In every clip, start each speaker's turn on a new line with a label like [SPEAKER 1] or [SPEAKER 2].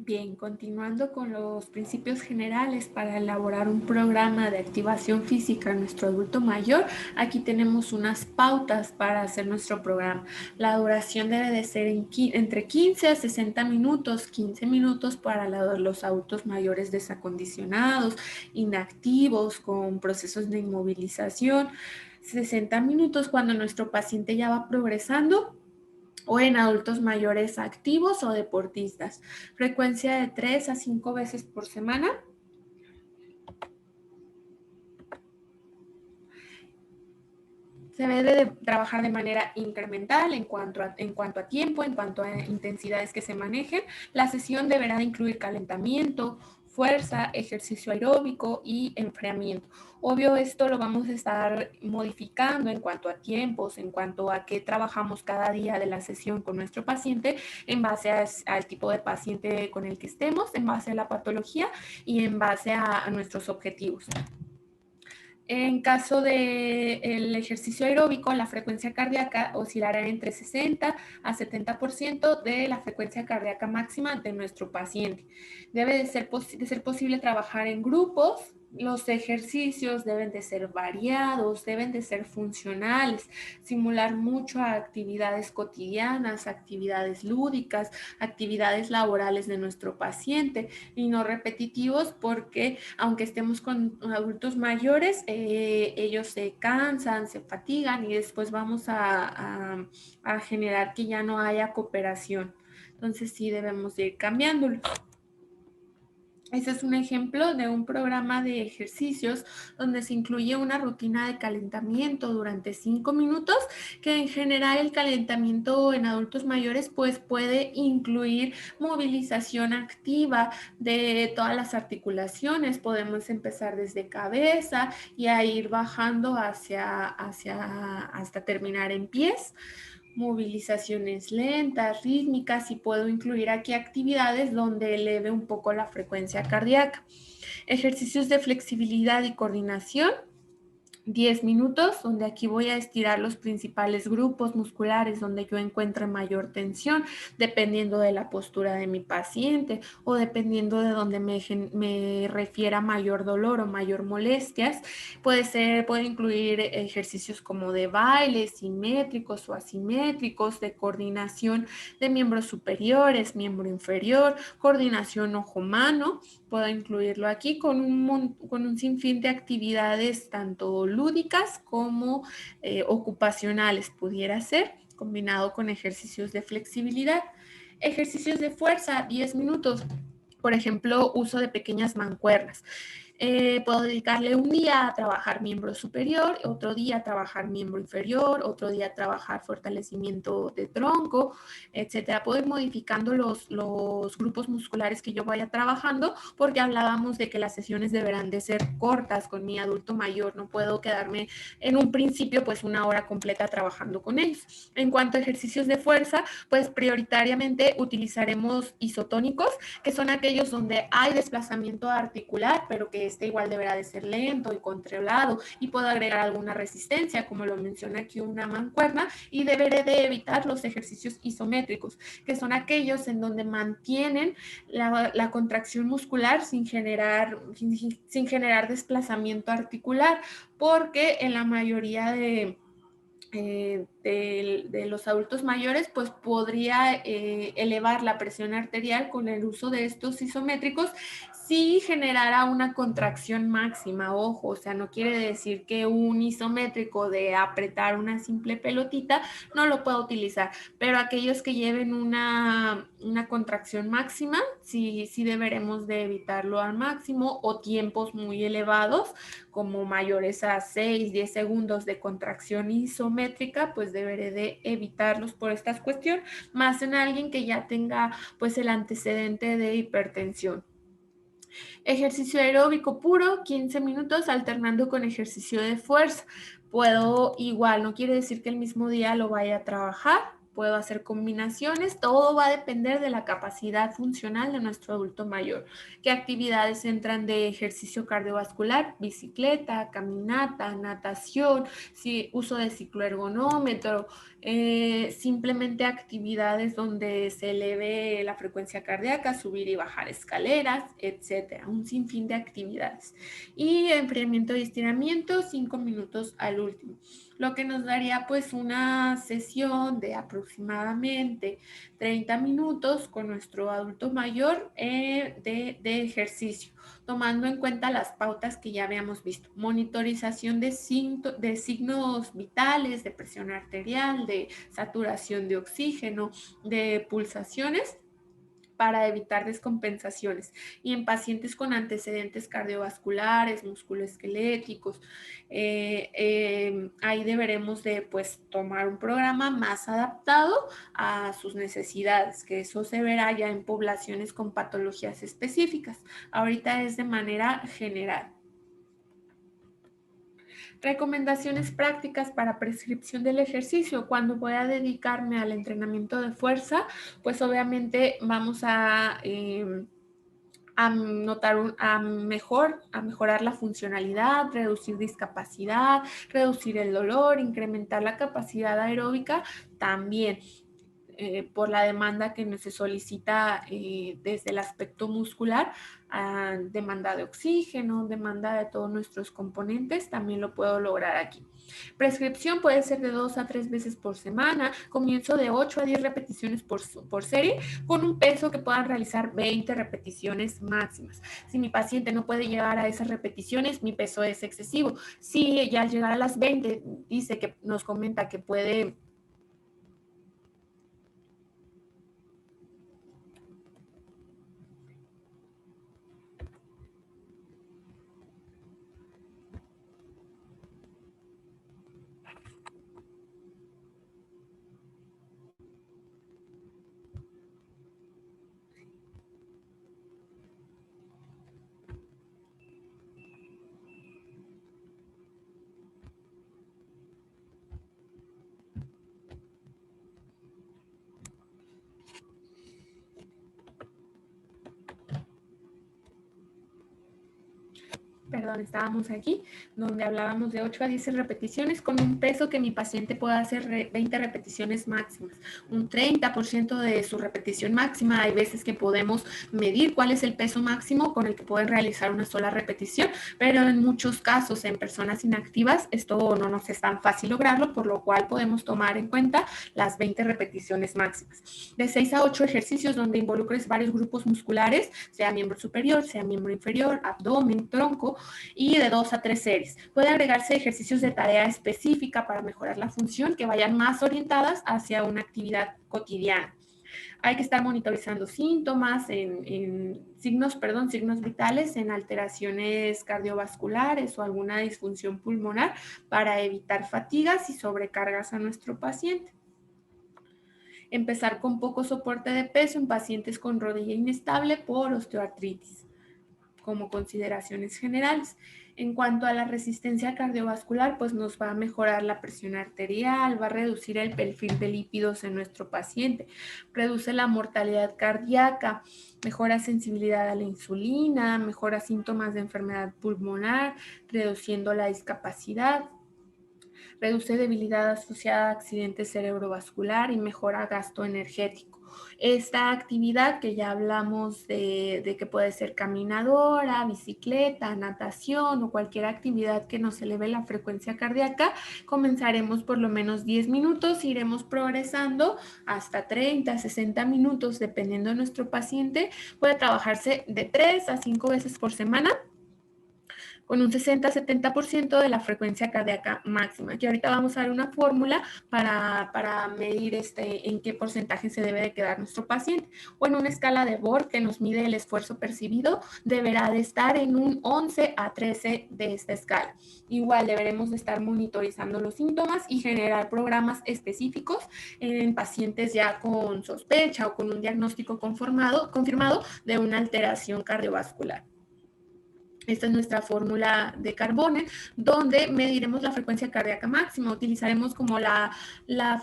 [SPEAKER 1] Bien, continuando con los principios generales para elaborar un programa de activación física en nuestro adulto mayor, aquí tenemos unas pautas para hacer nuestro programa. La duración debe de ser entre 15 a 60 minutos, 15 minutos para los adultos mayores desacondicionados, inactivos, con procesos de inmovilización, 60 minutos cuando nuestro paciente ya va progresando o en adultos mayores activos o deportistas. Frecuencia de 3 a 5 veces por semana. Se debe de trabajar de manera incremental en cuanto a tiempo, en cuanto a intensidades que se manejen. La sesión deberá de incluir calentamiento, fuerza, ejercicio aeróbico y enfriamiento. Obvio, esto lo vamos a estar modificando en cuanto a tiempos, en cuanto a qué trabajamos cada día de la sesión con nuestro paciente, en base al tipo de paciente con el que estemos, en base a la patología y en base a nuestros objetivos. En caso del ejercicio aeróbico, la frecuencia cardíaca oscilará entre 60 a 70% de la frecuencia cardíaca máxima de nuestro paciente. Debe de ser posible trabajar en grupos. Los ejercicios deben de ser variados, deben de ser funcionales, simular mucho a actividades cotidianas, actividades lúdicas, actividades laborales de nuestro paciente y no repetitivos, porque aunque estemos con adultos mayores, ellos se cansan, se fatigan y después vamos a generar que ya no haya cooperación. Entonces sí debemos ir cambiándolo. Ese es un ejemplo de un programa de ejercicios donde se incluye una rutina de calentamiento durante 5 minutos, que en general el calentamiento en adultos mayores pues puede incluir movilización activa de todas las articulaciones. Podemos empezar desde cabeza y a ir bajando hasta terminar en pies, movilizaciones lentas, rítmicas, y puedo incluir aquí actividades donde eleve un poco la frecuencia cardíaca. Ejercicios de flexibilidad y coordinación, 10 minutos, donde aquí voy a estirar los principales grupos musculares donde yo encuentre mayor tensión, dependiendo de la postura de mi paciente o dependiendo de donde me refiera mayor dolor o mayor molestias. Puede incluir ejercicios como de baile, simétricos o asimétricos, de coordinación de miembros superiores, miembro inferior, coordinación ojo-mano. Puedo incluirlo aquí con un sinfín de actividades tanto lúdicas como ocupacionales, pudiera ser, combinado con ejercicios de flexibilidad. Ejercicios de fuerza, 10 minutos. Por ejemplo, uso de pequeñas mancuernas. Puedo dedicarle un día a trabajar miembro superior, otro día a trabajar miembro inferior, otro día a trabajar fortalecimiento de tronco, etcétera. Puedo ir modificando los grupos musculares que yo vaya trabajando, porque hablábamos de que las sesiones deberán de ser cortas con mi adulto mayor. No puedo quedarme en un principio pues una hora completa trabajando con ellos. En cuanto a ejercicios de fuerza, pues prioritariamente utilizaremos isotónicos, que son aquellos donde hay desplazamiento articular, pero que este igual deberá de ser lento y controlado, y puedo agregar alguna resistencia, como lo menciona aquí una mancuerna, y deberé de evitar los ejercicios isométricos, que son aquellos en donde mantienen la contracción muscular sin generar desplazamiento articular, porque en la mayoría de los adultos mayores, pues podría elevar la presión arterial con el uso de estos isométricos si generara una contracción máxima. Ojo, o sea, no quiere decir que un isométrico de apretar una simple pelotita no lo pueda utilizar, pero aquellos que lleven una contracción máxima, sí deberemos de evitarlo al máximo, o tiempos muy elevados como mayores a 6, 10 segundos de contracción isométrica, pues deberé de evitarlos por esta cuestión, más en alguien que ya tenga pues el antecedente de hipertensión. Ejercicio aeróbico puro, 15 minutos alternando con ejercicio de fuerza. Puedo igual, no quiere decir que el mismo día lo vaya a trabajar. puedo hacer combinaciones, todo va a depender de la capacidad funcional de nuestro adulto mayor. ¿Qué actividades entran de ejercicio cardiovascular? Bicicleta, caminata, natación, uso de cicloergonómetro, simplemente actividades donde se eleve la frecuencia cardíaca, subir y bajar escaleras, etcétera, un sinfín de actividades. Y enfriamiento y estiramiento, 5 minutos al último, lo que nos daría pues una sesión de aproximadamente 30 minutos con nuestro adulto mayor de ejercicio, tomando en cuenta las pautas que ya habíamos visto: monitorización de signos vitales, de presión arterial, de saturación de oxígeno, de pulsaciones, para evitar descompensaciones. Y en pacientes con antecedentes cardiovasculares, musculoesqueléticos, ahí deberemos de pues tomar un programa más adaptado a sus necesidades, que eso se verá ya en poblaciones con patologías específicas. Ahorita es de manera general. Recomendaciones prácticas para prescripción del ejercicio. Cuando voy a dedicarme al entrenamiento de fuerza, pues obviamente vamos a mejorar la funcionalidad, reducir discapacidad, reducir el dolor, incrementar la capacidad aeróbica también. Por la demanda que se solicita desde el aspecto muscular, demanda de oxígeno, demanda de todos nuestros componentes, también lo puedo lograr aquí. Prescripción puede ser de 2 a 3 veces por semana, comienzo de 8 a 10 repeticiones por serie, con un peso que puedan realizar 20 repeticiones máximas. Si mi paciente no puede llegar a esas repeticiones, mi peso es excesivo. Si ya al llegar a las 20 nos comenta que puede... Perdón, estábamos aquí, donde hablábamos de 8 a 10 repeticiones con un peso que mi paciente pueda hacer 20 repeticiones máximas, un 30% de su repetición máxima. Hay veces que podemos medir cuál es el peso máximo con el que pueden realizar una sola repetición, pero en muchos casos en personas inactivas esto no nos es tan fácil lograrlo, por lo cual podemos tomar en cuenta las 20 repeticiones máximas. De 6 a 8 ejercicios donde involucres varios grupos musculares, sea miembro superior, sea miembro inferior, abdomen, tronco, y de 2 a 3 series. Puede agregarse ejercicios de tarea específica para mejorar la función que vayan más orientadas hacia una actividad cotidiana. Hay que estar monitorizando síntomas, signos vitales en alteraciones cardiovasculares o alguna disfunción pulmonar para evitar fatigas y sobrecargas a nuestro paciente. Empezar con poco soporte de peso en pacientes con rodilla inestable por osteoartritis, como consideraciones generales. En cuanto a la resistencia cardiovascular, pues nos va a mejorar la presión arterial, va a reducir el perfil de lípidos en nuestro paciente, reduce la mortalidad cardíaca, mejora sensibilidad a la insulina, mejora síntomas de enfermedad pulmonar, reduciendo la discapacidad, reduce debilidad asociada a accidente cerebrovascular y mejora gasto energético. Esta actividad que ya hablamos de que puede ser caminadora, bicicleta, natación o cualquier actividad que nos eleve la frecuencia cardíaca, comenzaremos por lo menos 10 minutos, iremos progresando hasta 30, 60 minutos, dependiendo de nuestro paciente. Puede trabajarse de 3 a 5 veces por semana, con un 60-70% de la frecuencia cardíaca máxima. Y ahorita vamos a ver una fórmula para medir en qué porcentaje se debe de quedar nuestro paciente. O en una escala de Borg que nos mide el esfuerzo percibido, deberá de estar en un 11 a 13 de esta escala. Igual deberemos de estar monitorizando los síntomas y generar programas específicos en pacientes ya con sospecha o con un diagnóstico confirmado de una alteración cardiovascular. Esta es nuestra fórmula de Carbone, donde mediremos la frecuencia cardíaca máxima. Utilizaremos como la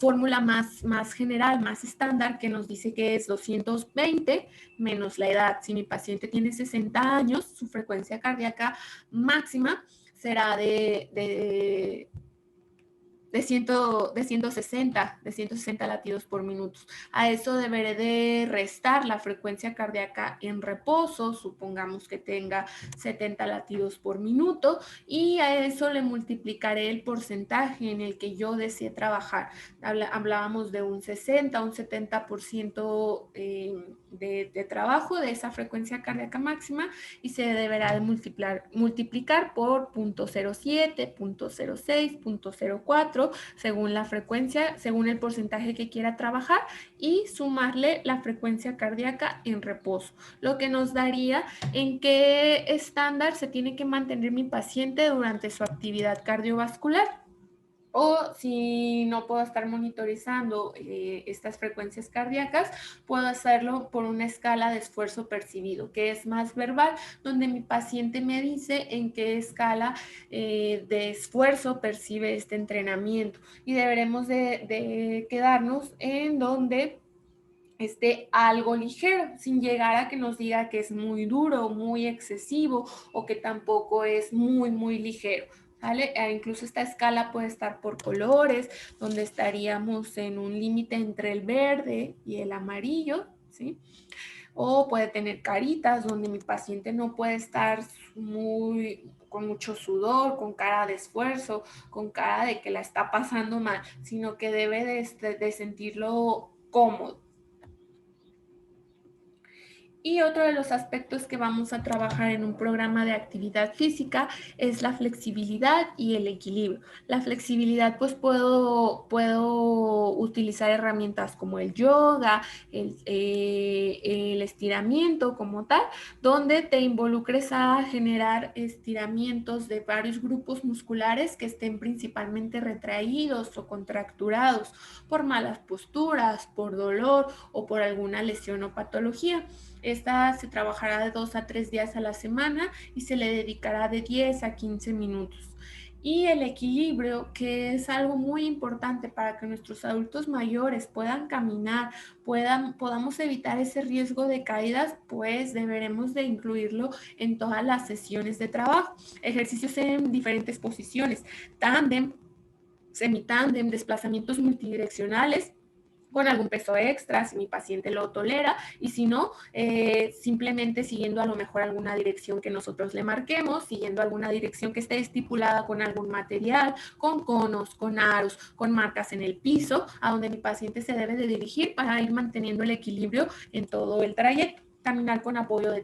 [SPEAKER 1] fórmula más general, más estándar, que nos dice que es 220 menos la edad. Si mi paciente tiene 60 años, su frecuencia cardíaca máxima será de 160 latidos por minuto. A eso deberé de restar la frecuencia cardíaca en reposo, supongamos que tenga 70 latidos por minuto, y a eso le multiplicaré el porcentaje en el que yo desee trabajar. Hablábamos de un 60, un 70% de trabajo de esa frecuencia cardíaca máxima, y se deberá de multiplicar por 0.07, 0.06, 0.04, según la frecuencia, según el porcentaje que quiera trabajar, y sumarle la frecuencia cardíaca en reposo, lo que nos daría en qué estándar se tiene que mantener mi paciente durante su actividad cardiovascular. O si no puedo estar monitorizando estas frecuencias cardíacas, puedo hacerlo por una escala de esfuerzo percibido, que es más verbal, donde mi paciente me dice en qué escala de esfuerzo percibe este entrenamiento. Y deberemos de quedarnos en donde esté algo ligero, sin llegar a que nos diga que es muy duro, muy excesivo, o que tampoco es muy ligero. ¿Vale? Incluso esta escala puede estar por colores, donde estaríamos en un límite entre el verde y el amarillo, ¿sí? O puede tener caritas, donde mi paciente no puede estar con mucho sudor, con cara de esfuerzo, con cara de que la está pasando mal, sino que debe de sentirlo cómodo. Y otro de los aspectos que vamos a trabajar en un programa de actividad física es la flexibilidad y el equilibrio. La flexibilidad, pues puedo utilizar herramientas como el yoga, el estiramiento como tal, donde te involucres a generar estiramientos de varios grupos musculares que estén principalmente retraídos o contracturados por malas posturas, por dolor o por alguna lesión o patología. Esta se trabajará de 2 a 3 días a la semana y se le dedicará de 10 a 15 minutos. Y el equilibrio, que es algo muy importante para que nuestros adultos mayores puedan caminar, podamos evitar ese riesgo de caídas, pues deberemos de incluirlo en todas las sesiones de trabajo. Ejercicios en diferentes posiciones, tándem, semitándem, desplazamientos multidireccionales, con algún peso extra, si mi paciente lo tolera, y si no, simplemente siguiendo a lo mejor alguna dirección que nosotros le marquemos, siguiendo alguna dirección que esté estipulada con algún material, con conos, con aros, con marcas en el piso, a donde mi paciente se debe de dirigir para ir manteniendo el equilibrio en todo el trayecto. Caminar con apoyo de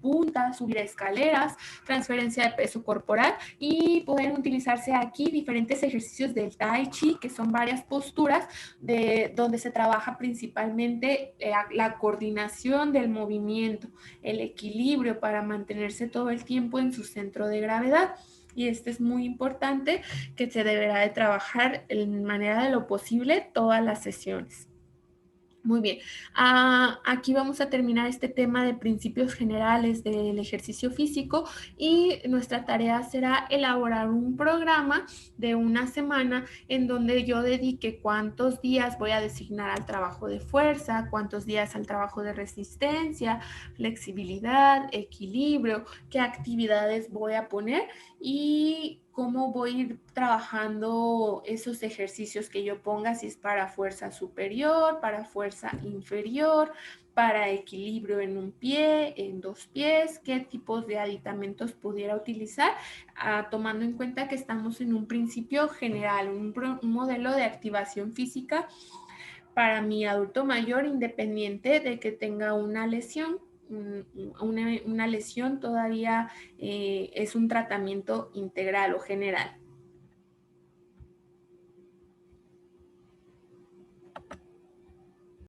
[SPEAKER 1] punta, subir escaleras, transferencia de peso corporal, y pueden utilizarse aquí diferentes ejercicios del Tai Chi, que son varias posturas donde se trabaja principalmente la coordinación del movimiento, el equilibrio para mantenerse todo el tiempo en su centro de gravedad. Y este es muy importante, que se deberá de trabajar en manera de lo posible todas las sesiones. Muy bien, aquí vamos a terminar este tema de principios generales del ejercicio físico, y nuestra tarea será elaborar un programa de una semana en donde yo dedique cuántos días voy a designar al trabajo de fuerza, cuántos días al trabajo de resistencia, flexibilidad, equilibrio, qué actividades voy a poner y cómo voy a ir trabajando esos ejercicios que yo ponga, si es para fuerza superior, para fuerza inferior, para equilibrio en un pie, en dos pies, qué tipos de aditamentos pudiera utilizar, tomando en cuenta que estamos en un principio general, un modelo de activación física para mi adulto mayor, independiente de que tenga una lesión. Una lesión todavía es un tratamiento integral o general.